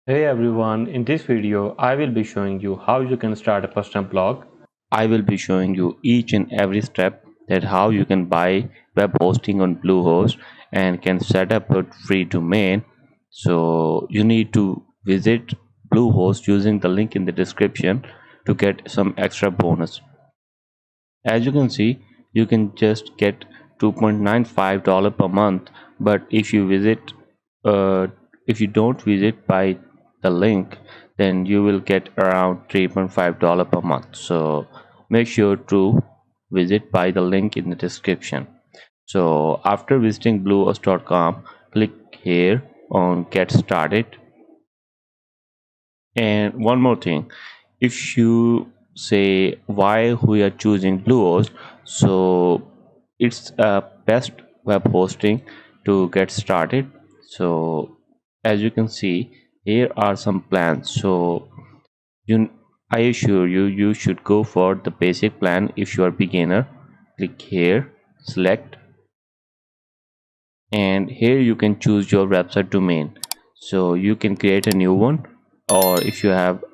Hey everyone, in this video I will be showing you how you can start a custom blog. I will be showing you each and every step that how you can buy web hosting on Bluehost and can set up a free domain. So you need to visit Bluehost using the link in the description to get some extra bonus. As you can see, you can just get $2.95 per month, but uh, if you don't visit by the link, then you will get around $3.5 per month. So make sure to visit by the link in the description. So after visiting bluehost.com, click here on get started. And one more thing, if you say why we are choosing Bluehost, so it's a best web hosting to get started. So as you can see, here are some plans. So you, I assure you, you should go for the basic plan if you are beginner. Click here, select, and here you can choose your website domain. So you can create a new one, or if you have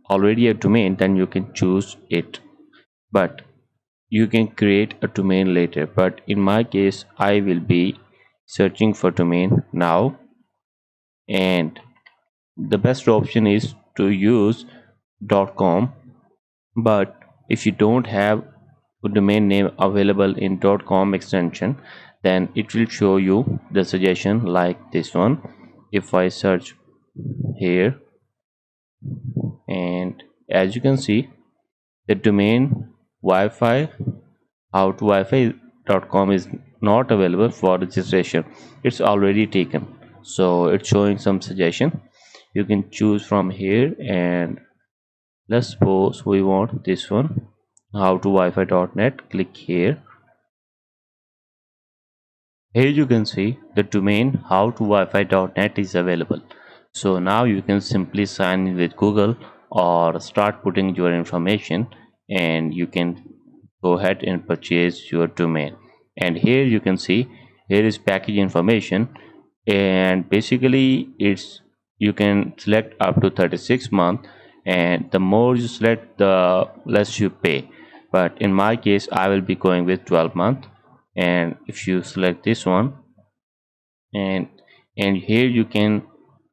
already a domain, then you can choose it, but you can create a domain later. But in my case, I will be searching for domain now, and the best option is to use .com. But if you don't have a domain name available in .com extension, then it will show you the suggestion like this one. If I search here, and as you can see, the domain Wi-Fi howtowifi.com is not available for registration. It's already taken, so it's showing some suggestion. You can choose from here, and let's suppose we want this one, howtowifi.net. Click here. Here you can see the domain howtowifi.net is available. So now you can simply sign in with Google or start putting your information, and you can go ahead and purchase your domain. And here you can see here is package information, and basically it's you can select up to 36 month, and the more you select the less you pay. But in my case I will be going with 12 month, and if you select this one, and here you can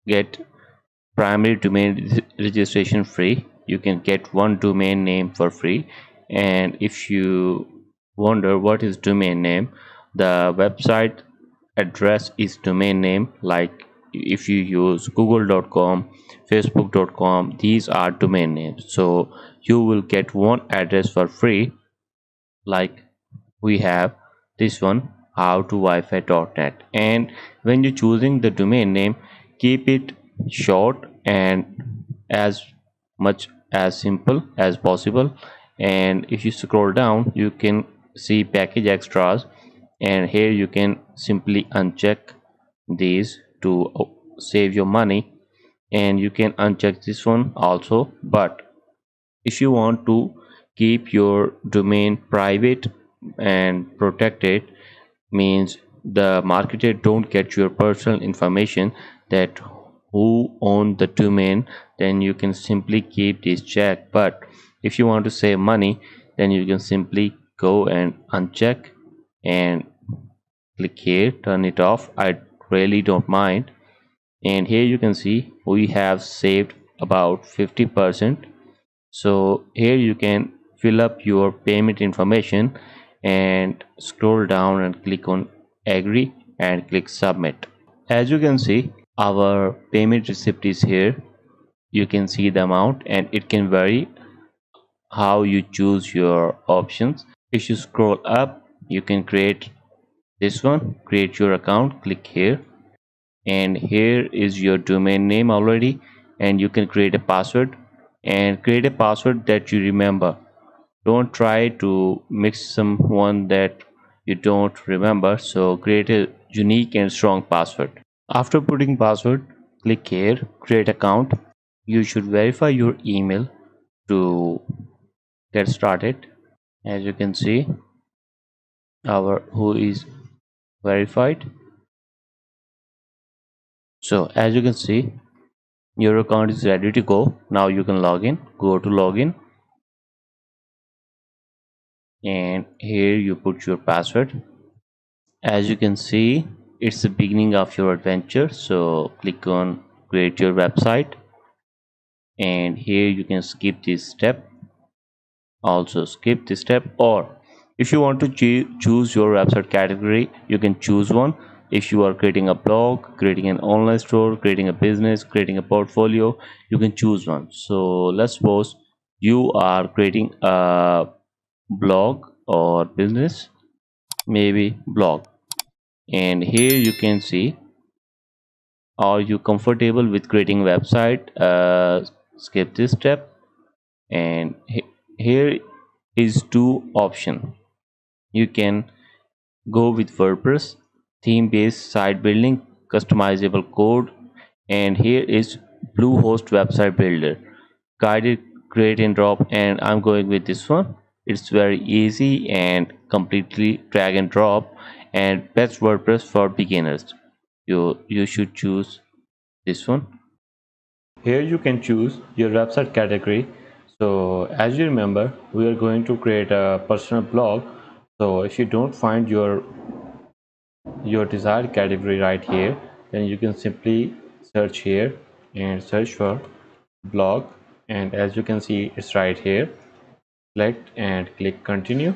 get primary domain registration free. You can get one domain name for free. And if you wonder what is domain name, the website address is domain name. Like if you use google.com, facebook.com, these are domain names, so you will get one address for free. Like we have this one, howtowifi.net. And when you're choosing the domain name, keep it short and as much as simple as possible. And if you scroll down, you can see package extras, and here you can simply uncheck these to save your money. And you can uncheck this one also. But if you want to keep your domain private and protected, means the marketer don't get your personal information, that who own the domain, then you can simply keep this check. But if you want to save money, then you can simply go and uncheck and click here, turn it off. I really don't mind. And here you can see we have saved about 50%. So here you can fill up your payment information and scroll down and click on agree and click submit. As you can see, our payment receipt is here. You can see the amount, and it can vary how you choose your options. If you scroll up, you can create this one, create your account. Click here, and here is your domain name already, and you can create a password, and create a password that you remember. Don't try to mix someone that you don't remember. So create a unique and strong password. After putting password, click here, create account. You should verify your email to get started. As you can see, our who is verified. So as you can see, Your account is ready to go. Now you can log in. Go to login, and here you put your password. As you can see, it's the beginning of your adventure. So click on create your website, and here you can skip this step. Also skip this step, or if you want to choose your website category, you can choose one. If you are creating a blog, creating an online store, creating a business, creating a portfolio, you can choose one. So let's suppose you are creating a blog or business, maybe blog, and here you can see, are you comfortable with creating website? Skip this step, and here is two option. You can go with WordPress, theme based site building, customizable code, and here is Bluehost website builder, guided create and drop, and I'm going with this one. It's very easy and completely drag and drop, and best WordPress for beginners. You should choose this one. Here you can choose your website category. So as you remember, we are going to create a personal blog. So if you don't find your desired category right here, then you can simply search here and search for blog, and as you can see, it's right here. Select and click continue,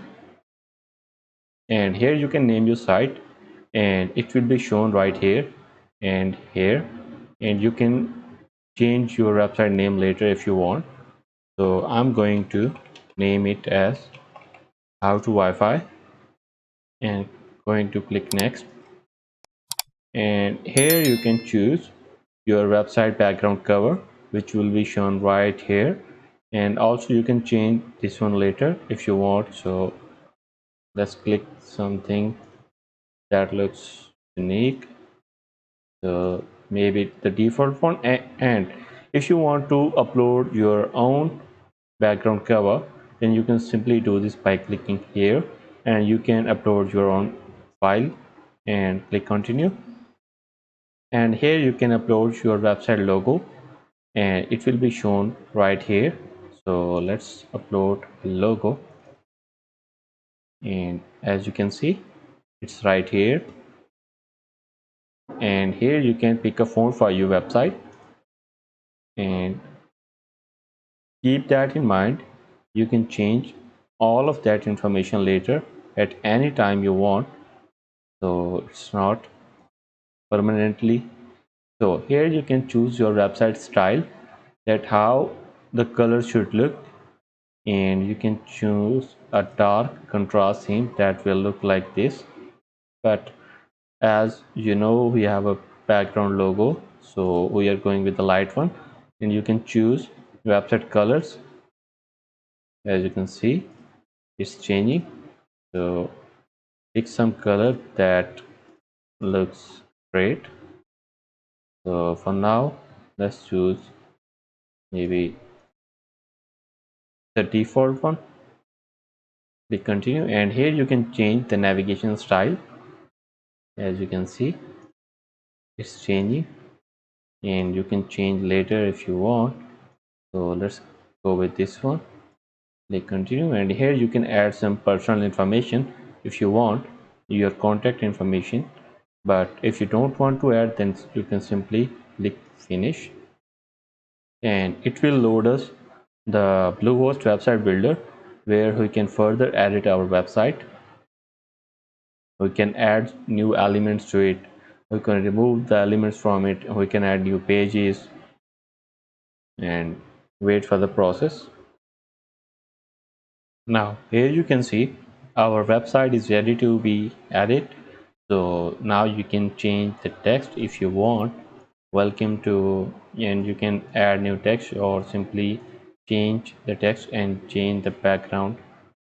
and here you can name your site, and it will be shown right here and here, and you can change your website name later if you want. So I'm going to name it as how to Wi-Fi, and going to click next, and here you can choose your website background cover, which will be shown right here, and also you can change this one later if you want. So let's click something that looks unique, so maybe the default one. And if you want to upload your own background cover, then you can simply do this by clicking here, and you can upload your own file and click continue, and here you can upload your website logo, and it will be shown right here. So let's upload a logo, and as you can see, it's right here, and here you can pick a font for your website, and keep that in mind. You can change all of that information later at any time you want, so it's not permanently. So here you can choose your website style, that how the color should look, and you can choose a dark contrast theme that will look like this. But as you know, we have a background logo, so we are going with the light one, and you can choose website colors. As you can see, it's changing, so pick some color that looks great. So for now, let's choose maybe the default one. Click continue, and here you can change the navigation style. As you can see, it's changing, and you can change later if you want. So let's go with this one. Click continue, and here you can add some personal information if you want, your contact information. But if you don't want to add, then you can simply click finish, and it will load us the Bluehost website builder, where we can further edit our website. We can add new elements to it, we can remove the elements from it, we can add new pages, and wait for the process. Now here you can see our website is ready to be added. So now you can change the text if you want, welcome to, and you can add new text, or simply change the text and change the background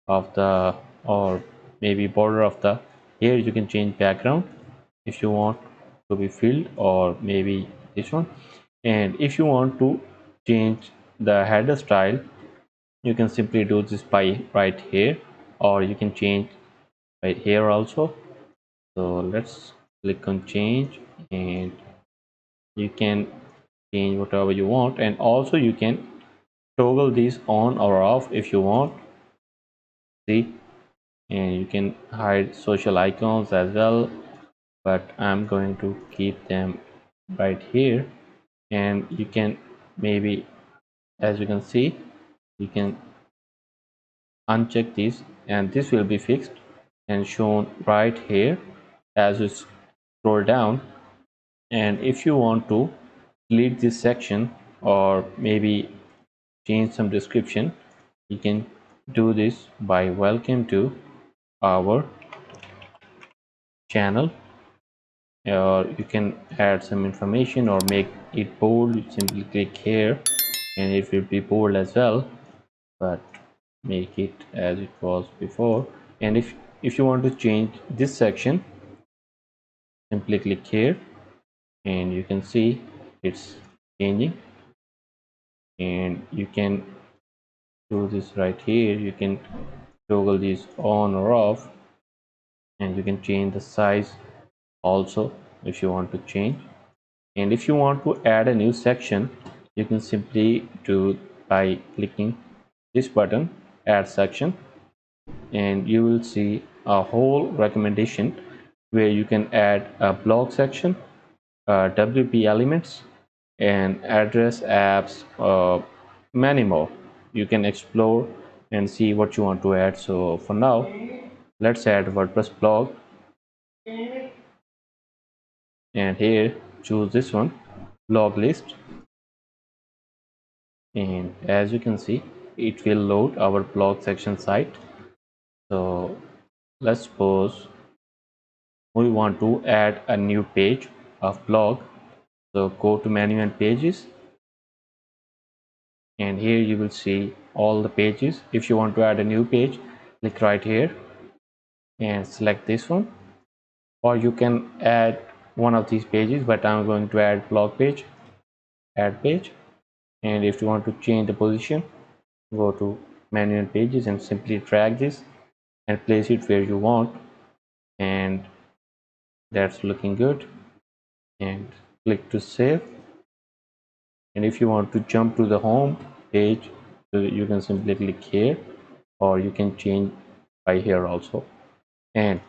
of the, or maybe border of the, here you can change background if you want to be filled, or maybe this one. And if you want to change the header style, you can simply do this by right here, or you can change right here also. So let's click on change, and you can change whatever you want, and also you can toggle these on or off if you want. See, and you can hide social icons as well, but I'm going to keep them right here. And you can maybe, as you can see, you can uncheck this and this will be fixed and shown right here as you scroll down. And if you want to delete this section or maybe change some description, you can do this by welcome to our channel, or you can add some information or make it bold. You simply click here and it will be bold as well, but make it as it was before. And if you want to change this section, simply click here and you can see it's changing. And you can do this right here. You can toggle these on or off, and you can change the size also if you want to change. And if you want to add a new section, you can simply do by clicking this button, add section, and you will see a whole recommendation where you can add a blog section, WP elements, and address apps, many more. You can explore and see what you want to add. So for now, let's add WordPress blog, and here choose this one, blog list. And as you can see, it will load our blog section site. So let's suppose we want to add a new page of blog. So go to menu and pages, and here you will see all the pages. If you want to add a new page, click right here and select this one, or you can add one of these pages, but I'm going to add blog page, add page. And if you want to change the position, go to menu and pages and simply drag this and place it where you want. And that's looking good, and click to save. And if you want to jump to the home page, you can simply click here, or you can change by here also. And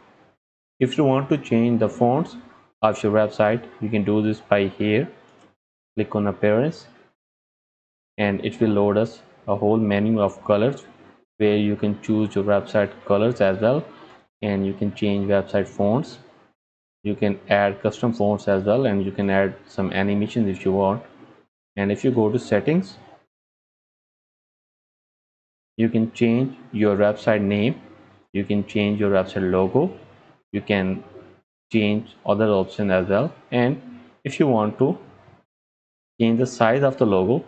if you want to change the fonts of your website, you can do this by here. Click on appearance and it will load us a whole menu of colors where you can choose your website colors as well. And you can change website fonts, you can add custom fonts as well, and you can add some animations if you want. And if you go to settings, you can change your website name, you can change your website logo, you can change other options as well. And if you want to change the size of the logo,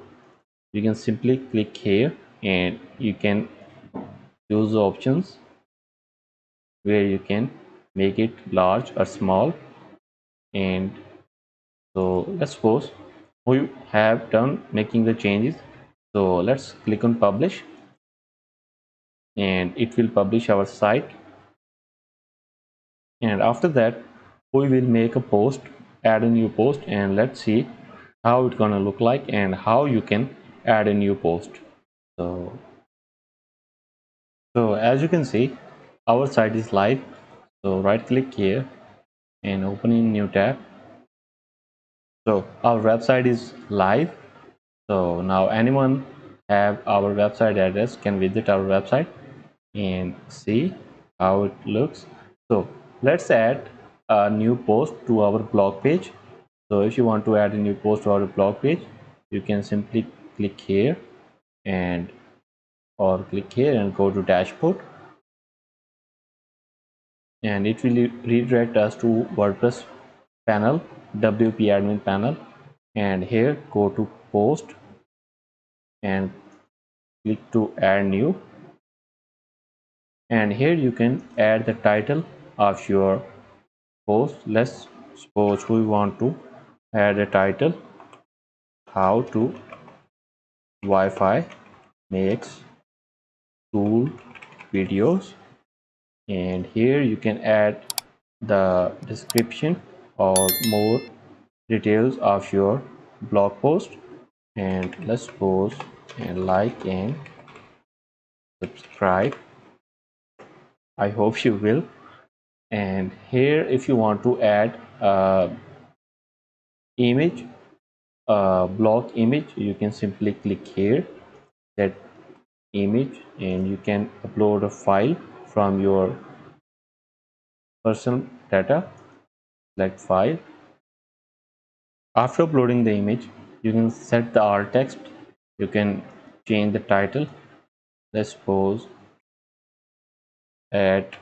you can simply click here and you can use the options where you can make it large or small. And so let's suppose we have done making the changes, so let's click on publish and it will publish our site. And after that we will make a post, add a new post, and let's see how it's gonna look like and how you can add a new post. So as you can see, our site is live. So right click here and open in new tab. So our website is live. So now anyone have our website address can visit our website and see how it looks. So let's add a new post to our blog page. So if you want to add a new post to our blog page, you can simply click here and or click here and go to dashboard, and it will redirect us to WordPress panel, WP admin panel. And here go to post and click to add new, and here you can add the title of your post. Let's suppose we want to add a title, how to Wi-Fi makes cool videos. And here you can add the description or more details of your blog post, and let's pause and like and subscribe. I hope you will. And here, if you want to add image, blog image, you can simply click here, that image, and you can upload a file from your personal data. Select file. After uploading the image, you can set the alt text. You can change the title. Let's suppose add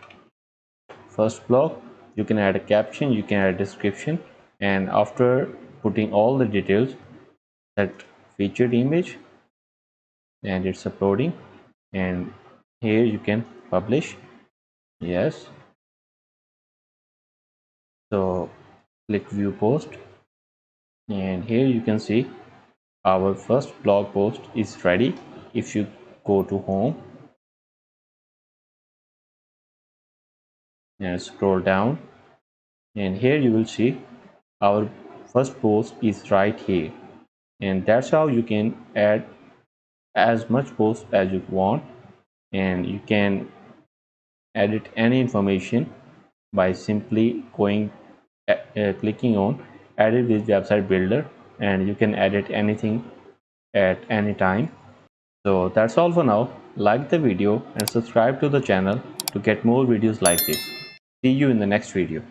first blog. You can add a caption, you can add a description, and after putting all the details, set featured image, and it's uploading. And here you can publish. Yes. So click view post, and here you can see our first blog post is ready. If you go to home and scroll down, and here you will see our first post is right here. And that's how you can add as much post as you want, and you can edit any information by simply clicking on edit with website builder, and you can edit anything at any time. So that's all for now. Like the video and subscribe to the channel to get more videos like this. See you in the next video.